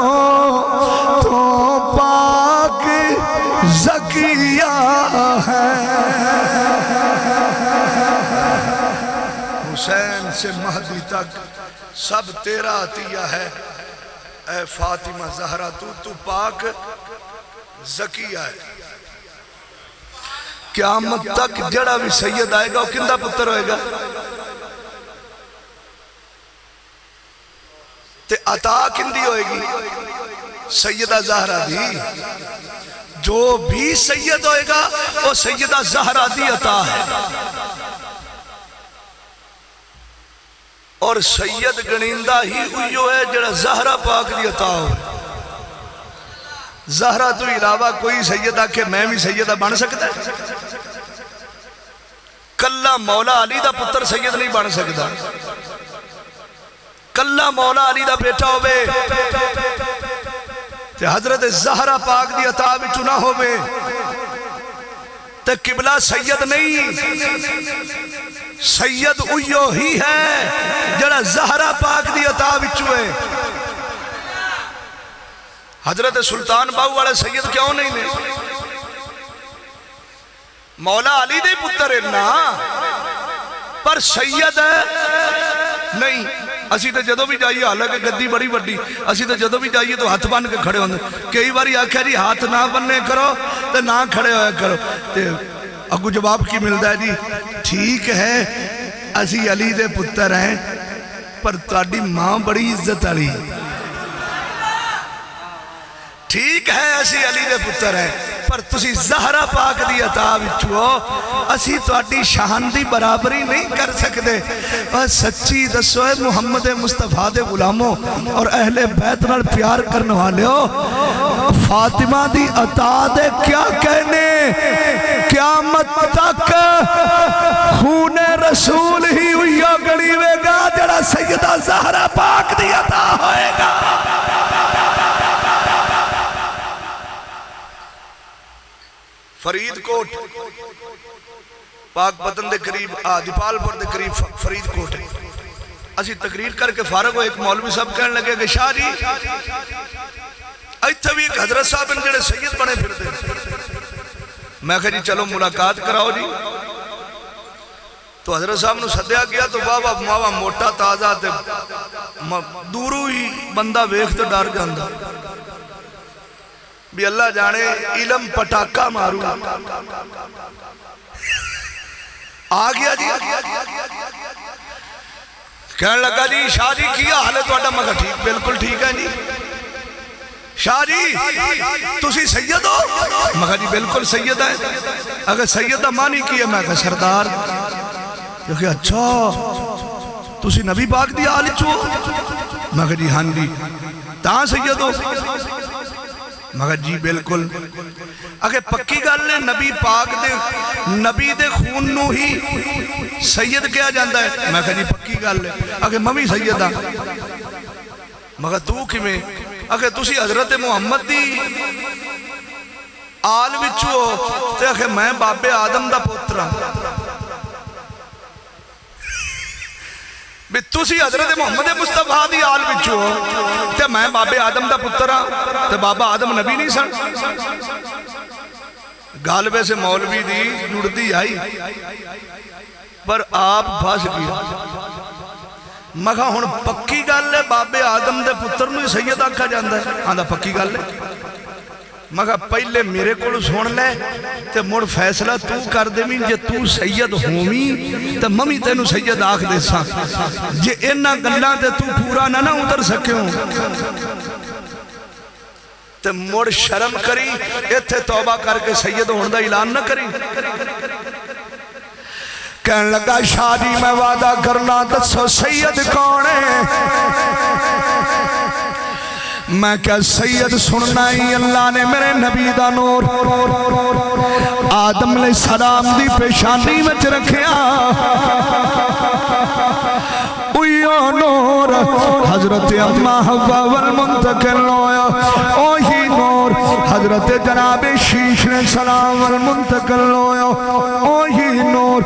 پاک زکیہ ہے حسین سے مہدی تک سب تیرا عطیہ ہے اے فاطمہ زہرا تو پاک زکیہ ہے قیامت تک جڑا بھی سید آئے گا وہ کندہ پتر ہوئے گا تے عطا کندی ہوئے گی سیدہ زہرا دی جو بھی سید ہوئے گا وہ سیدہ زہرا دی عطا ہے اور سید گنیندہ ہی ہوئیو ہے جڑا زہرا پاک دی عطا ہوئے زہرا تو علاوہ کوئی سیدہ کہ میں بھی سیدہ بن سکتا ہے کلہ مولا علی دا پتر سید نہیں بن سکتا کلہ مولا علی دا بیٹا ہوئے تے حضرت زہرا پاک دی عطا بھی چنا ہوئے تے قبلہ سید نہیں سید اویو ہی ہے جڑا زہرا پاک دی عطا بھی چوئے حضرت سلطان باہو والے سید کیوں نہیں نے مولا علی دے پتر نا پر سید نہیں اسی تے جدو بھی جائیے حالانکہ گدی بڑی بڑی اسی تے جدو بھی جائیے تو ہاتھ بن کے کھڑے ہوندے کئی باری آکھا جی ہاتھ نہ بننے کرو تے نہ کھڑے ہوئے کرو تے اگو جواب کی ملتا ہے جی ٹھیک ہے اسی علی دے پتر ہیں پر تاری ماں بڑی عزت والی ٹھیک ہے اسی علی دے پتر ہے پر تسی زہرا پاک دی عطا وچو اسی تواڈی شان دی برابری نہیں کر سکتے سچی دسو ہے محمد مصطفیٰ دے غلاموں اور اہل بیت نال پیار کرنے والے ہو فاطمہ دی عطا دے کیا کہنے قیامت تک خون رسول ہی ہویا گڑی وے گا جڑا سیدہ زہرا پاک دی عطا ہوئے گا فرید کوٹ پاک پتن دے قریب دیپال پور دے قریب فرید کوٹ ہے اسی تقریر کر کے فارغ ہو ایک مولوی صاحب کہنے لگے کہ شاہ جی ایتھے بھی ایک حضرت صاحب ان جڑے سید بنے پھر دے میں کہا جی چلو ملاقات کراؤ جی تو حضرت صاحب نے سدیا گیا تو بابا ماوا موٹا تازہ تے دورو ہی بندہ ویخ تو ڈر جاندہ بھی اللہ جانے علم پٹاکا مارو آگیا جی کہنے لگا جی شاہ جی کیا حال ہے تو اڈا مگا ٹھیک بالکل ٹھیک ہے جی شاہ جی تسی سید ہو مگا جی بالکل سید ہے اگر سیدہ مانی کی ہے میں کہا سردار جو کہ اچھا تسی نبی پاک دی آلی چو مگا جی ہاں جی تاں سید ہو مگر جی بالکل اگر پکی گل نے نبی دے خون نو ہی سید کیا جاندہ ہے میں کہا جی پکی گل نے اگر ممی سید ہاں مگر تو کی میں اگر تسی حضرت محمد دی آل وچو تے اگر میں باب آدم دا پوترا بھی تسی حضرت محمد مصطفیٰ دی آل وچو تے میں باب آدم دا پترا تے بابا آدم نبی نہیں سن غالبے سے مولوی دی جڑتی آئی پر آپ بھاس گیا مگا ہون پکی گل لے باب آدم دے پتر نو سید آکھا جاندہ ہے آندہ پکی گل لے مگا پہلے میرے کو سن لے تے مڑ فیصلہ تو کر دے میں جے تو سید ہومی تے ممی تینو سید آکھ دے سا جے انہا گلہ تے تو پورا نہ اتر سکے ہوں تے مڑ شرم کری ایتھے توبہ کر کے سید ہوندہ اعلان نہ کری کہنے لگا شاہ جی میں وعدہ کرنا دسو سید کون ہے میں کیا سید سننا ہی اللہ نے میرے نبی دا نور آدم علیہ السلام دی پیشانی میں رکھیا اویو نور حضرت اما حوا والمنتقل ہویا اوہی نور حضرت جناب شیش علیہ السلام والمنتقل ہویا اوہی نور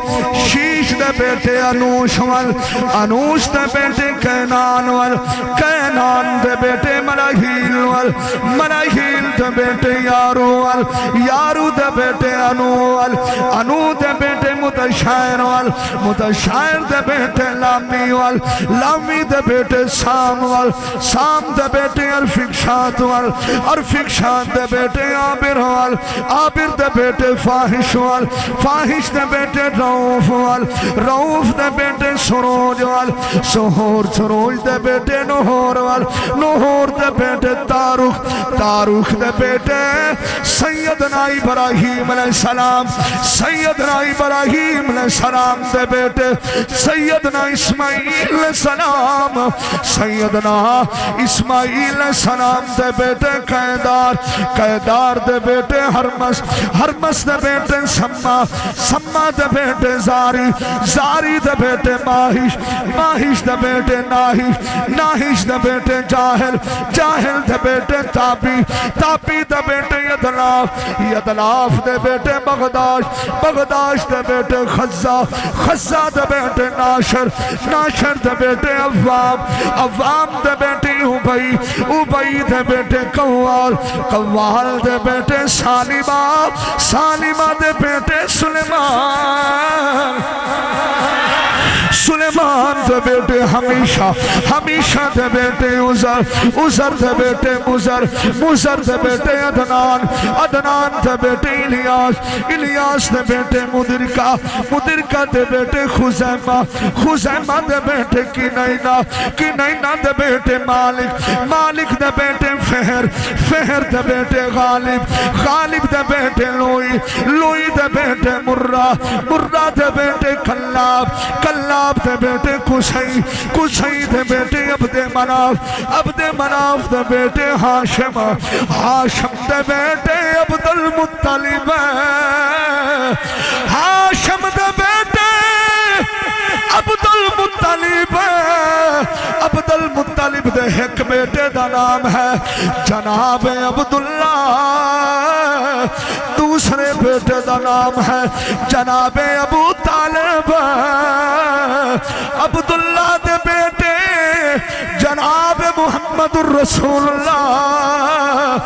شیش دے بیٹے انوش وال انوش دے بیٹے کینان وال کینان دے بیٹے ملاحیل وال ملاحیل دے بیٹے یارو وال یارو دے بیٹے انو وال انو دے بیٹے متشائر وال متشائر دے بیٹے لامی وال لامی دے بیٹے سام وال سام دے بیٹے عرفقشات وال عرفقشات دے بیٹے عابر وال عابر دے بیٹے فاحش وال فاحش دے بیٹے روف وال روف دے بیٹے سروج وال سروج دے بیٹے نہور وال نہور دے بیٹے تاروخ تاروخ دے بیٹے سیدنا ابراہیم علیہ السلام سیدنا ابراہیم علیہ السلام دے بیٹے سیدنا اسماعیل علیہ السلام سیدنا اسماعیل علیہ السلام دے بیٹے قیدار قیدار دے بیٹے حرمس حرمس دے بیٹے سما سما دے بیٹے زاری زاری دے بیٹے ماہش ماہش دے بیٹے ناہش ناہش دے بیٹے جاہل جاہل دے بیٹے تاپی تاپی دے بیٹے یدلاف یدلاف دے بیٹے بغداش بغداش دے بیٹے خزہ خزہ دے بیٹے ناشر ناشر دے بیٹے عوام عوام دے بیٹے عبی عبی دے بیٹے قوال قوال دے بیٹے سالمہ سالمہ دے بیٹے سلیمان سلیمان دے بیٹے ہمیشہ ہمیشہ دے بیٹے عزر عزر دے بیٹے مزر مزر دے بیٹے عدنان عدنان دے بیٹے الیاس الیاس دے بیٹے مدرکہ مدرکہ دے بیٹے خزیمہ خزیمہ دے بیٹے کنینہ دے بیٹے مالک مالک دے بیٹے فہر فہر دے بیٹے غالب غالب دے بیٹے لوئی لوئی دے بیٹے مرہ مرہ دے بیٹے کلاب کلاب دے بیٹے کسائی کسائی دے بیٹے عبد مناف دے بیٹے ہاشم ہاشم دے بیٹے عبد المطلب ہاشم دے بیٹے عبد المطلب عبد المطلب دے ایک بیٹے دا نام ہے جناب عبداللہ دوسرے بیٹے دا نام ہے جناب ابو طالب عبداللہ دے بیٹے جناب محمد الرسول اللہ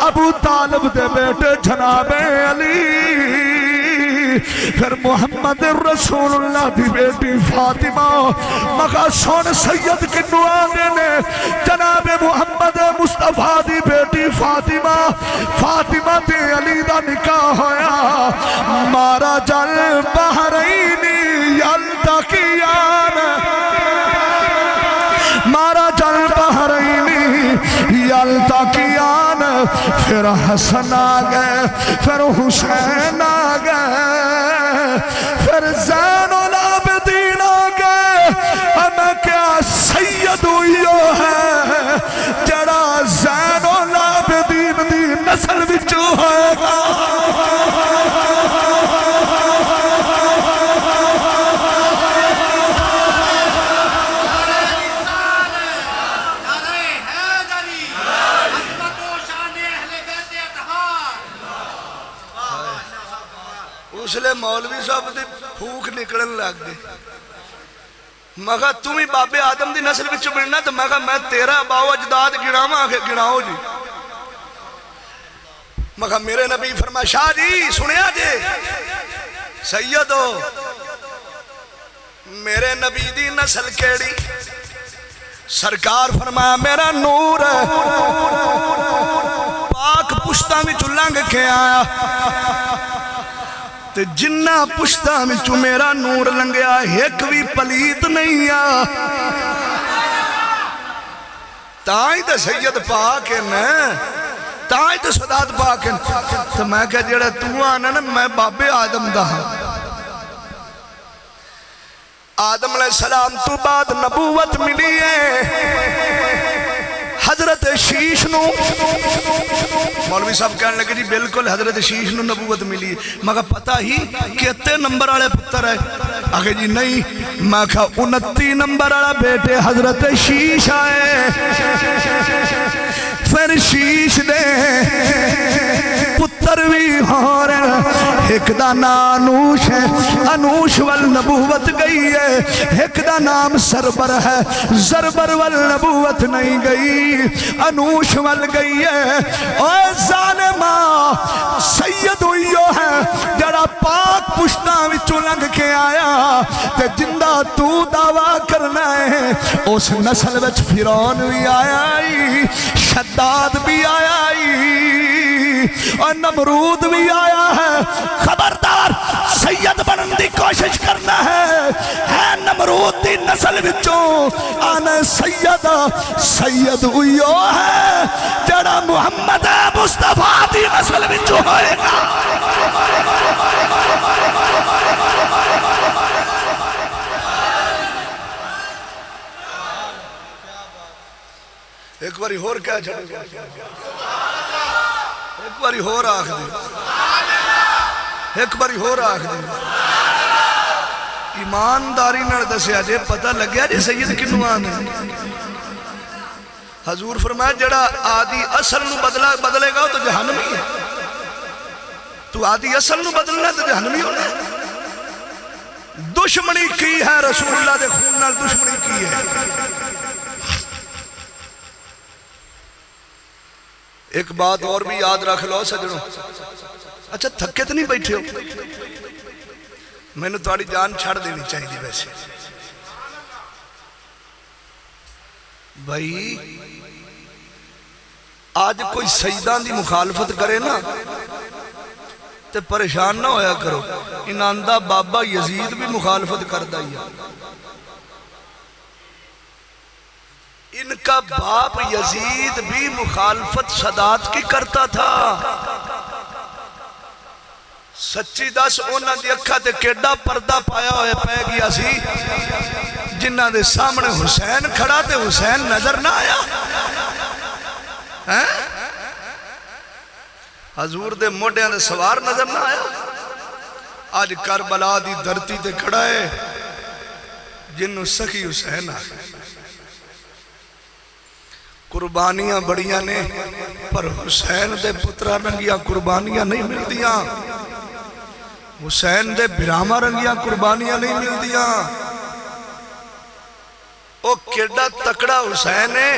ابو طالب دے بیٹے جناب علی پھر محمد الرسول اللہ دی بیٹی فاطمہ مگا سون سید کنو آنے نے جناب محمد مصطفیٰ دی بیٹی فاطمہ فاطمہ تے علی دا نکاح ہویا مارا جل بحرینی یلتقیان مارا جل بحرینی یلتقیان پھر حسن آگئے پھر حسین آگئے پھر زین العابدین آگئے ہمیں کیا سید ہوئیو ہے جڑا زین العابدین دی نسل بچو ہے گا اس لئے مولوی صاحب دی پھوک نکڑن لگ گئے مگا تمہیں بابے آدم دی نسل بچو بڑھنا تو مگا میں تیرا باو اجداد گناواں آگے گناؤ جی مگا میرے نبی فرمایا شاہ جی سنیا جی سیدو میرے نبی دی نسل کیڑی سرکار فرمایا میرا نور پاک پشتہ میں چلنگ کے آیا تے جنہ پشتہ میں چو میرا نور لنگیا ایک بھی پلیت نہیں آ تائیں تے سید پاک ہے نا تائیں تے صدات پاک ہے تو میں کہا جڑا تو آنا نا میں باب آدم دا آدم علیہ السلام تو بعد نبوت ملی ہے حضرت شیش نو مولوی صاحب کہنے لگے جی بالکل حضرت شیش نو نبوت ملی مگر پتہ ہی کہتے نمبر آلے پتر ہے آگے جی نہیں میں کہا 29 نمبر آلہ بیٹے حضرت شیش آئے پھر شیش دے پتر بھی ہور ایک دا نانوش ہے انوش والنبوت گئی ہے ایک دا نام سربر ہے زربر والنبوت نہیں گئی انوش وال گئی ہے اوہ ظالمہ سید ہوئیو ہے جڑا پاک پشتہ وچوں لنگ کے آیا تے جندہ تو دعویٰ کرنا ہے اس نسل وچ فرعون بھی آیا شداد بھی آیا اور نمرود بھی آیا ہے خبردار سید بنن دی کوشش کرنا ہے نمرود دی نسل وچوں آنا سید ہوئیو ہے جڑا محمد مصطفیٰ دی نسل وچوں ہوئے گا ایک باری ہور کیا چھڑے گا ایک باری ہور آخ دے ایک باری ہور آخ دے ایمانداری نر دسیا جے پتہ لگیا جے سید کنو آنے حضور فرمایا جڑا آدھی اصل نو بدلے گا تو جہنمی ہے تو آدھی اصل نو بدلنا تو جہنمی ہونا دشمنی کی ہے رسول اللہ دے خون نال دشمنی کی ہے ایک بات اور بھی یاد رکھ لو سجنوں اچھا تھکے تو نہیں بیٹھے ہو میں نے تھوڑی جان چھڑ دینی چاہیے دی ویسے بھائی آج کوئی سجدہ دی مخالفت کرے نا تے پریشان نہ ہویا کرو، اناندہ بابا یزید بھی مخالفت کرتا ہی ہے، ان کا باپ یزید بھی مخالفت سادات کی کرتا تھا۔ سچی دس اونا دی اکھا تے کیڑا پردہ پایا ہوئے پہ گیا سی، جنہ دے سامنے حسین کھڑا تے حسین نظر نہ آیا۔ حضور دے موڑیاں دے سوار نظر نہ آیا۔ آج کربلا دی دھرتی تے کھڑا ہے جنہوں سخی حسین آئے۔ قربانیاں بڑیاں نے پر حسین دے پترہ رنگیاں قربانیاں نہیں مل دیاں، حسین دے برامہ رنگیاں قربانیاں نہیں مل دیاں۔ او کیڑا تکڑا حسین ہے،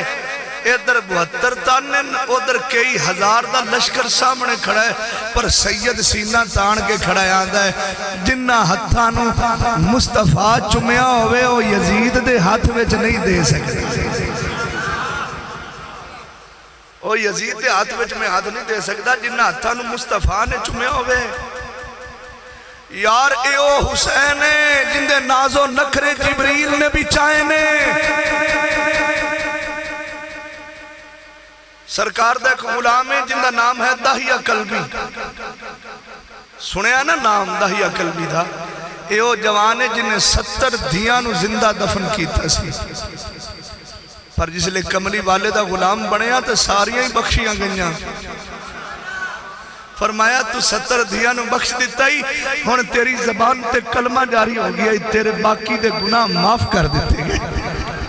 ادھر 72 تانن ادھر کئی ہزار دا لشکر سامنے کھڑا ہے، پر سید سینہ تان کے کھڑا ہے آندہ ہے جنہ ہتھانو مصطفیٰ چمیا ہوئے او یزید دے ہاتھ وچ نہیں دے سکتا، او یزید دے ہاتھ وچ میں ہاتھ نہیں دے سکتا جنہ ہتھانو مصطفیٰ نے چمیا ہوئے۔ یار اے او حسین ہے جن دے ناز و نکھرے جبریل نے بھی چاہے نے۔ سرکار دا ایک غلام ہے جن دا نام ہے داہیہ قلبی، سنیا نا نام داہیہ قلبی تھا۔ اے او جوان ہے جن نے 70 دھیاں نو زندہ دفن کیتا سی، پر جس لئے کملی والے دا غلام بنیا تو ساریاں ہی بخشیاں گئیاں۔ فرمایا تو 70 دھیاں نو بخش دیتا ہی، ہن تیری زبان تے کلمہ جاری ہو گیا، تیرے باقی دے گناہ معاف کر دیتے گئے۔